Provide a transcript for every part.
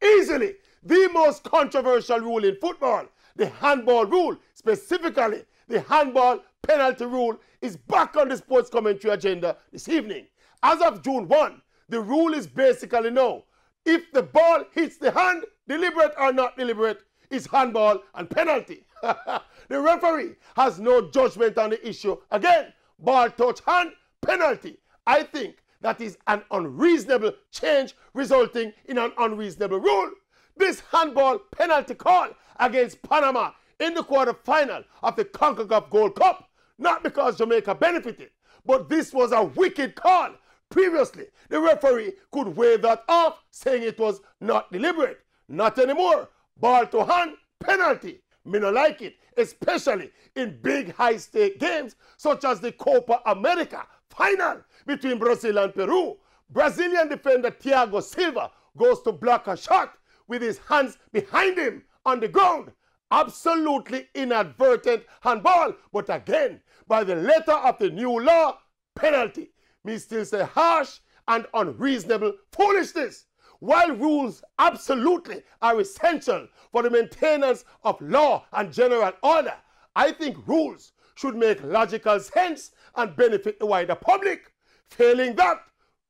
easily the most controversial rule in football, the handball rule, specifically the handball penalty rule, is back on the sports commentary agenda this evening. As of June 1, the rule is basically no. If the ball hits the hand, deliberate or not deliberate, it's handball and penalty. The referee has no judgment on the issue. Again, ball touch hand, penalty. I think that is an unreasonable change resulting in an unreasonable rule. This handball penalty call against Panama in the quarterfinal of the CONCACAF Gold Cup, not because Jamaica benefited, but this was a wicked call. Previously, the referee could wave that off, saying it was not deliberate. Not anymore. Ball to hand, penalty. Me no like it, especially in big high-stake games such as the Copa America final between Brazil and Peru. Brazilian defender Thiago Silva goes to block a shot with his hands behind him on the ground. Absolutely inadvertent handball, but again, by the letter of the new law, penalty. Me still say harsh and unreasonable foolishness. While rules absolutely are essential for the maintenance of law and general order, I think rules should make logical sense and benefit the wider public. Failing that,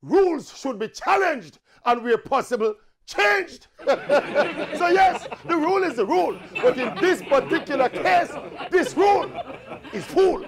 rules should be challenged and, where possible, changed. So yes, the rule is the rule, but in this particular case, this rule is fool.